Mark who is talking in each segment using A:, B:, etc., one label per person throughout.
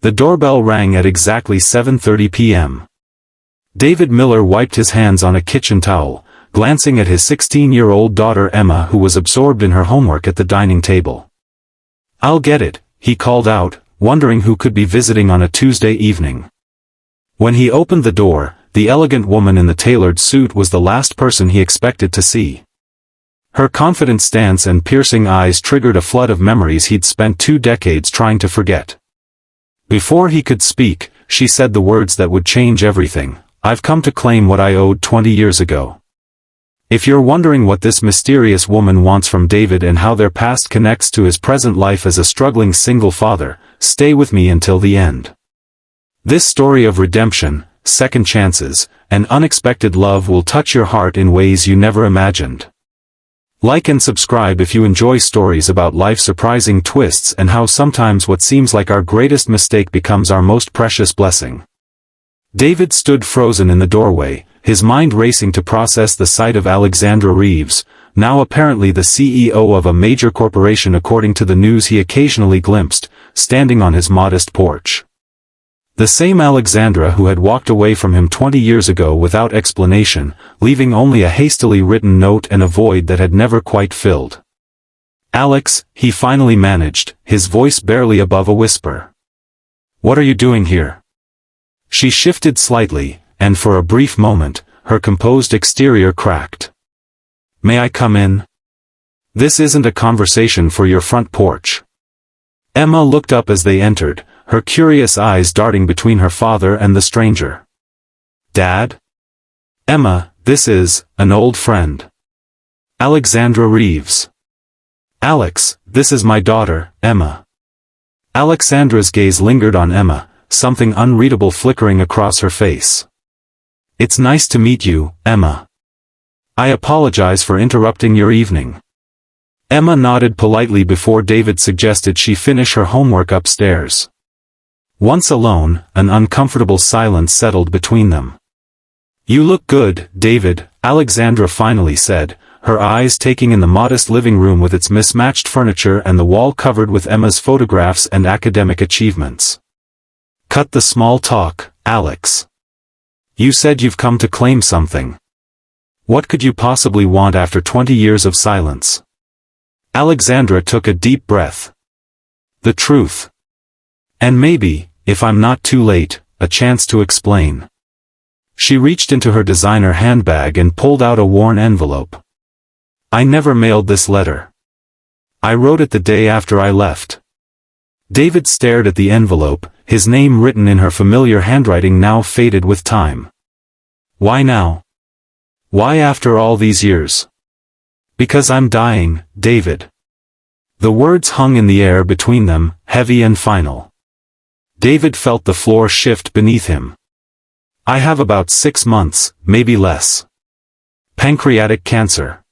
A: The doorbell rang at exactly 7:30 p.m. David Miller wiped his hands on a kitchen towel, glancing at his 16-year-old daughter Emma, who was absorbed in her homework at the dining table. "I'll get it," he called out, wondering who could be visiting on a Tuesday evening. When he opened the door, the elegant woman in the tailored suit was the last person he expected to see. Her confident stance and piercing eyes triggered a flood of memories he'd spent 2 decades trying to forget. Before he could speak, she said the words that would change everything. "I've come to claim what I owed 20 years ago." If you're wondering what this mysterious woman wants from David and how their past connects to his present life as a struggling single father, stay with me until the end. This story of redemption, second chances, and unexpected love will touch your heart in ways you never imagined. Like and subscribe if you enjoy stories about life's surprising twists and how sometimes what seems like our greatest mistake becomes our most precious blessing. David stood frozen in the doorway, his mind racing to process the sight of Alexandra Reeves, now apparently the CEO of a major corporation according to the news he occasionally glimpsed, standing on his modest porch. The same Alexandra who had walked away from him 20 years ago without explanation, leaving only a hastily written note and a void that had never quite filled. "Alex," he finally managed, his voice barely above a whisper. "What are you doing here?" She shifted slightly, and for a brief moment, her composed exterior cracked. "May I come in? This isn't a conversation for your front porch." Emma looked up as they entered, her curious eyes darting between her father and the stranger. "Dad?" "Emma, this is an old friend. Alexandra Reeves." "Alex, this is my daughter, Emma." Alexandra's gaze lingered on Emma, something unreadable flickering across her face. "It's nice to meet you, Emma. I apologize for interrupting your evening." Emma nodded politely before David suggested she finish her homework upstairs. Once alone, an uncomfortable silence settled between them. "You look good, David," Alexandra finally said, her eyes taking in the modest living room with its mismatched furniture and the wall covered with Emma's photographs and academic achievements. "Cut the small talk, Alex. You said you've come to claim something. What could you possibly want after 20 years of silence?" Alexandra took a deep breath. "The truth. And maybe, if I'm not too late, a chance to explain." She reached into her designer handbag and pulled out a worn envelope. "I never mailed this letter. I wrote it the day after I left." David stared at the envelope, his name written in her familiar handwriting now faded with time. "Why now? Why after all these years?" "Because I'm dying, David." The words hung in the air between them, heavy and final. David felt the floor shift beneath him. "I have about 6 months, maybe less. Pancreatic cancer.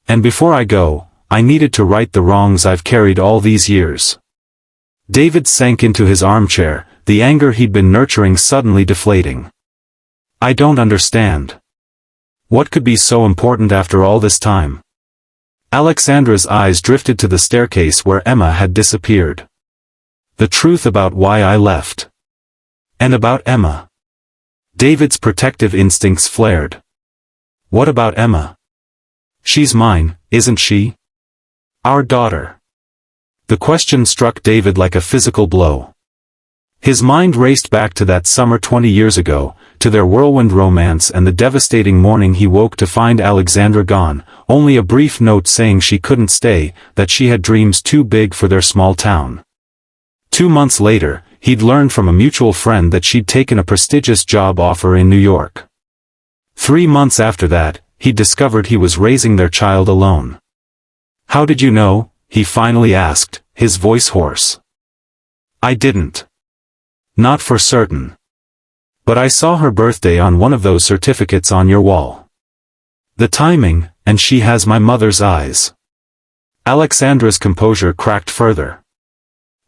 A: And before I go, I needed to right the wrongs I've carried all these years." David sank into his armchair, the anger he'd been nurturing suddenly deflating. "I don't understand. What could be so important after all this time?" Alexandra's eyes drifted to the staircase where Emma had disappeared. "The truth about why I left. And about Emma." David's protective instincts flared. "What about Emma? She's mine, isn't she? Our daughter." The question struck David like a physical blow. His mind raced back to that summer 20 years ago, to their whirlwind romance and the devastating morning he woke to find Alexandra gone, only a brief note saying she couldn't stay, that she had dreams too big for their small town. 2 months later, he'd learned from a mutual friend that she'd taken a prestigious job offer in New York. 3 months after that, he discovered he was raising their child alone. "How did you know?" he finally asked, his voice hoarse. "I didn't. Not for certain. But I saw her birthday on one of those certificates on your wall. The timing, and she has my mother's eyes." Alexandra's composure cracked further.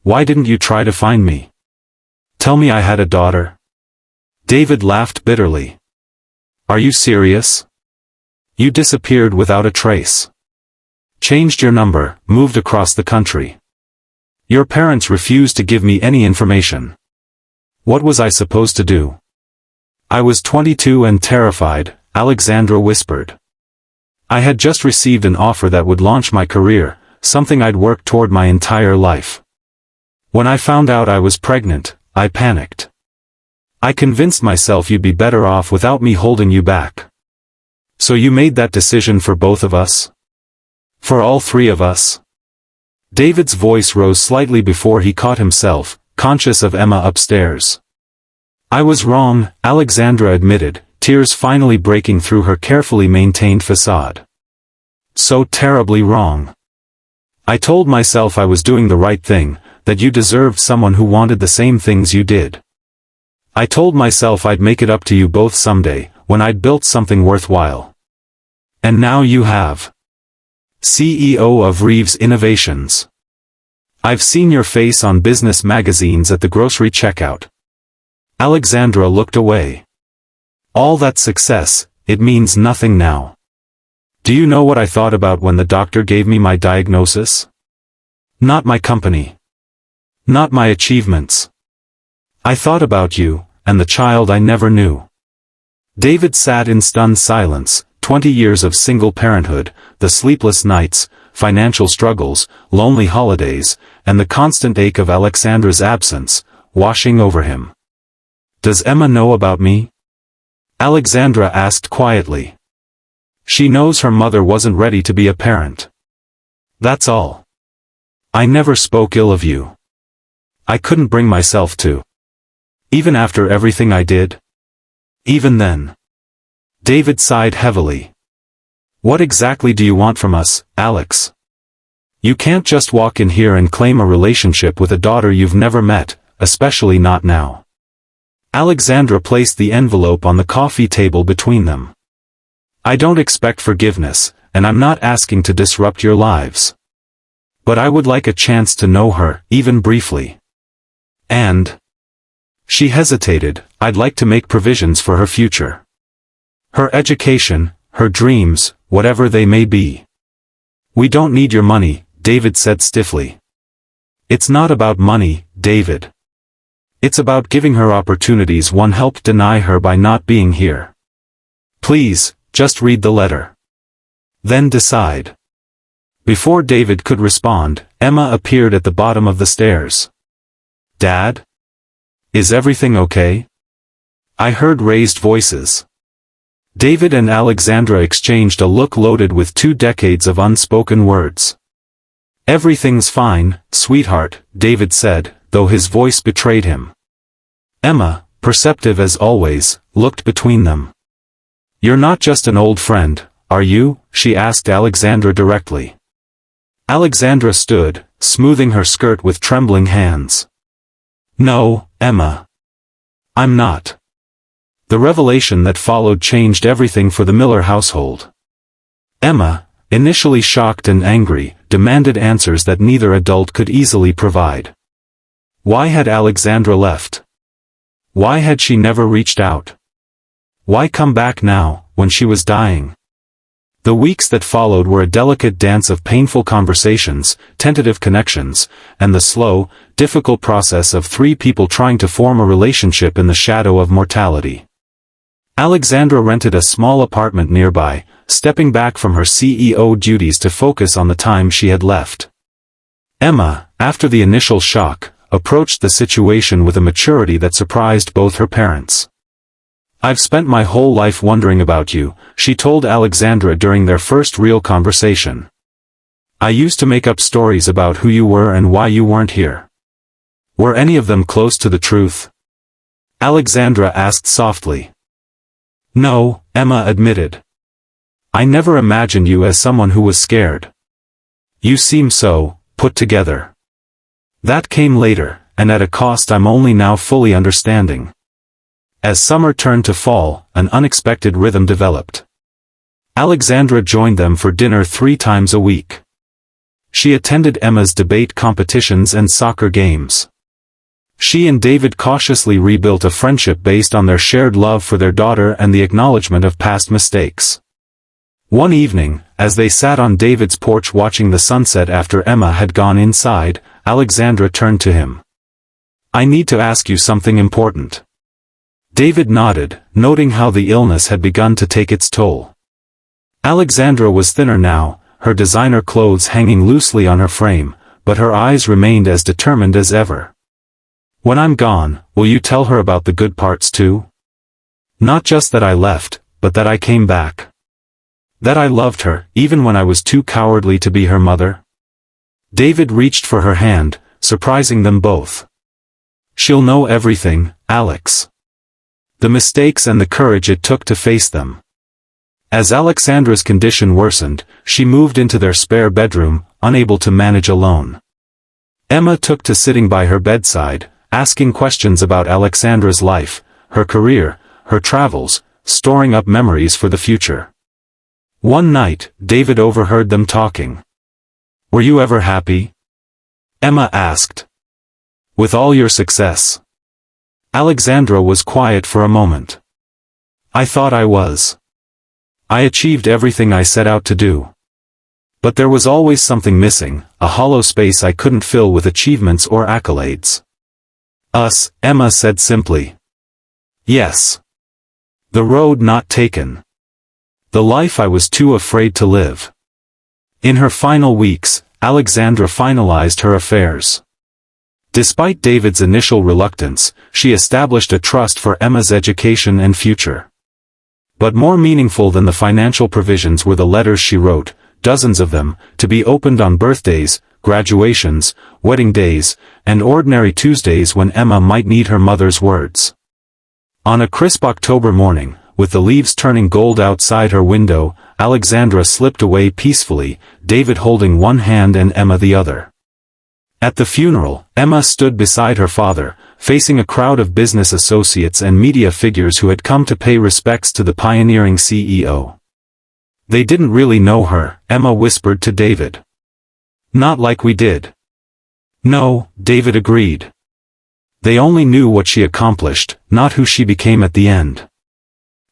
A: "Why didn't you try to find me? Tell me I had a daughter?" David laughed bitterly. "Are you serious? You disappeared without a trace. Changed your number, moved across the country. Your parents refused to give me any information." What was I supposed to do? I was 22 and terrified, Alexandra whispered. I had just received an offer that would launch my career, something I'd worked toward my entire life. When I found out I was pregnant, I panicked. I convinced myself you'd be better off without me holding you back. So you made that decision for both of us? For all three of us? David's voice rose slightly before he caught himself, conscious of Emma upstairs. I was wrong, Alexandra admitted, tears finally breaking through her carefully maintained facade. So terribly wrong. I told myself I was doing the right thing, that you deserved someone who wanted the same things you did. I told myself I'd make it up to you both someday, when I'd built something worthwhile. And now you have. CEO of Reeves Innovations. I've seen your face on business magazines at the grocery checkout. Alexandra looked away. All that success, it means nothing now. Do you know what I thought about when the doctor gave me my diagnosis? Not my company. Not my achievements. I thought about you, and the child I never knew. David sat in stunned silence, 20 years of single parenthood, the sleepless nights, financial struggles, lonely holidays, and the constant ache of Alexandra's absence, washing over him. Does Emma know about me? Alexandra asked quietly. She knows her mother wasn't ready to be a parent. That's all. I never spoke ill of you. I couldn't bring myself to. Even after everything I did? Even then. David sighed heavily. What exactly do you want from us, Alex? You can't just walk in here and claim a relationship with a daughter you've never met, especially not now. Alexandra placed the envelope on the coffee table between them. I don't expect forgiveness, and I'm not asking to disrupt your lives. But I would like a chance to know her, even briefly. And... She hesitated. I'd like to make provisions for her future. Her education, her dreams, whatever they may be. We don't need your money, David said stiffly. It's not about money, David. It's about giving her opportunities one helped deny her by not being here. Please, just read the letter. Then decide. Before David could respond, Emma appeared at the bottom of the stairs. Dad? Is everything okay? I heard raised voices. David and Alexandra exchanged a look loaded with 2 decades of unspoken words. Everything's fine, sweetheart, David said, though his voice betrayed him. Emma, perceptive as always, looked between them. You're not just an old friend, are you? She asked Alexandra directly. Alexandra stood, smoothing her skirt with trembling hands. No, Emma. I'm not. The revelation that followed changed everything for the Miller household. Emma, initially shocked and angry, demanded answers that neither adult could easily provide. Why had Alexandra left? Why had she never reached out? Why come back now, when she was dying? The weeks that followed were a delicate dance of painful conversations, tentative connections, and the slow, difficult process of 3 people trying to form a relationship in the shadow of mortality. Alexandra rented a small apartment nearby, stepping back from her CEO duties to focus on the time she had left. Emma, after the initial shock, approached the situation with a maturity that surprised both her parents. I've spent my whole life wondering about you, she told Alexandra during their first real conversation. I used to make up stories about who you were and why you weren't here. Were any of them close to the truth? Alexandra asked softly. No, Emma admitted. I never imagined you as someone who was scared. You seem so, put together. That came later, and at a cost I'm only now fully understanding. As summer turned to fall, an unexpected rhythm developed. Alexandra joined them for dinner 3 times a week. She attended Emma's debate competitions and soccer games. She and David cautiously rebuilt a friendship based on their shared love for their daughter and the acknowledgement of past mistakes. One evening, as they sat on David's porch watching the sunset after Emma had gone inside, Alexandra turned to him. I need to ask you something important. David nodded, noting how the illness had begun to take its toll. Alexandra was thinner now, her designer clothes hanging loosely on her frame, but her eyes remained as determined as ever. When I'm gone, will you tell her about the good parts too? Not just that I left, but that I came back. That I loved her, even when I was too cowardly to be her mother? David reached for her hand, surprising them both. She'll know everything, Alex. The mistakes and the courage it took to face them. As Alexandra's condition worsened, she moved into their spare bedroom, unable to manage alone. Emma took to sitting by her bedside, asking questions about Alexandra's life, her career, her travels, storing up memories for the future. One night, David overheard them talking. Were you ever happy? Emma asked. With all your success? Alexandra was quiet for a moment. I thought I was. I achieved everything I set out to do. But there was always something missing, a hollow space I couldn't fill with achievements or accolades. Us, Emma said simply. Yes. The road not taken. The life I was too afraid to live. In her final weeks, Alexandra finalized her affairs. Despite David's initial reluctance, she established a trust for Emma's education and future. But more meaningful than the financial provisions were the letters she wrote, dozens of them, to be opened on birthdays, graduations, wedding days, and ordinary Tuesdays when Emma might need her mother's words. On a crisp October morning, with the leaves turning gold outside her window, Alexandra slipped away peacefully, David holding one hand and Emma the other. At the funeral, Emma stood beside her father, facing a crowd of business associates and media figures who had come to pay respects to the pioneering CEO. They didn't really know her, Emma whispered to David. Not like we did. No, David agreed. They only knew what she accomplished, not who she became at the end.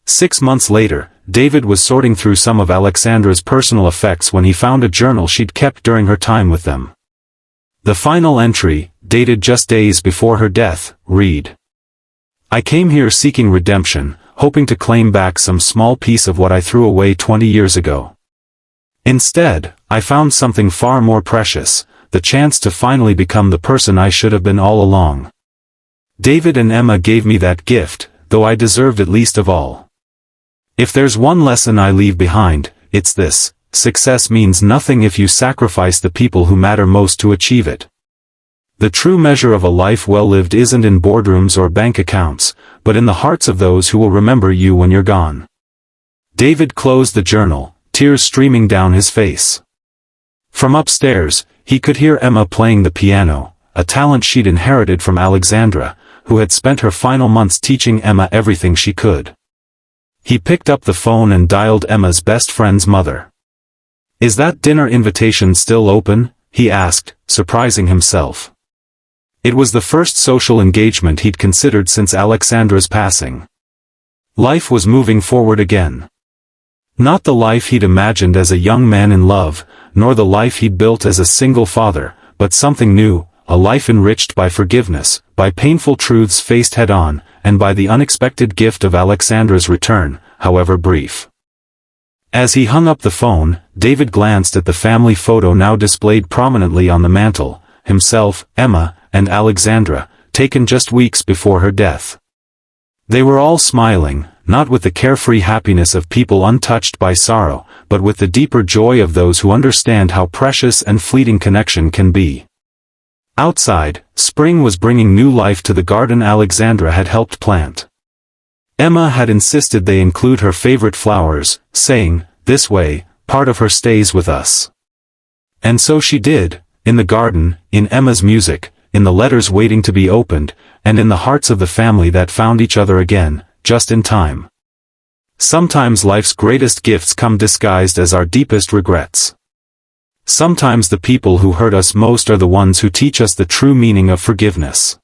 A: 6 months later, David was sorting through some of Alexandra's personal effects when he found a journal she'd kept during her time with them. The final entry, dated just days before her death, read: I came here seeking redemption, hoping to claim back some small piece of what I threw away 20 years ago. Instead, I found something far more precious, the chance to finally become the person I should have been all along. David and Emma gave me that gift, though I deserved it least of all. If there's one lesson I leave behind, it's this: success means nothing if you sacrifice the people who matter most to achieve it. The true measure of a life well lived isn't in boardrooms or bank accounts, but in the hearts of those who will remember you when you're gone. David closed the journal, tears streaming down his face. From upstairs, he could hear Emma playing the piano, a talent she'd inherited from Alexandra, who had spent her final months teaching Emma everything she could. He picked up the phone and dialed Emma's best friend's mother. Is that dinner invitation still open? He asked, surprising himself. It was the first social engagement he'd considered since Alexandra's passing. Life was moving forward again. Not the life he'd imagined as a young man in love, nor the life he'd built as a single father, but something new, a life enriched by forgiveness, by painful truths faced head-on, and by the unexpected gift of Alexandra's return, however brief. As he hung up the phone, David glanced at the family photo now displayed prominently on the mantel, himself, Emma, and Alexandra, taken just weeks before her death. They were all smiling, not with the carefree happiness of people untouched by sorrow, but with the deeper joy of those who understand how precious and fleeting connection can be. Outside, spring was bringing new life to the garden Alexandra had helped plant. Emma had insisted they include her favorite flowers, saying, "This way, part of her stays with us." And so she did, in the garden, in Emma's music, in the letters waiting to be opened, and in the hearts of the family that found each other again, just in time. Sometimes life's greatest gifts come disguised as our deepest regrets. Sometimes the people who hurt us most are the ones who teach us the true meaning of forgiveness.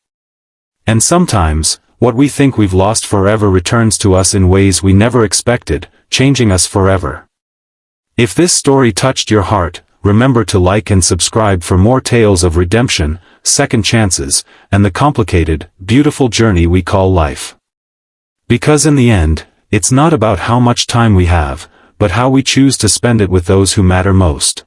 A: And sometimes, what we think we've lost forever returns to us in ways we never expected, changing us forever. If this story touched your heart, remember to like and subscribe for more tales of redemption, second chances, and the complicated, beautiful journey we call life. Because in the end, it's not about how much time we have, but how we choose to spend it with those who matter most.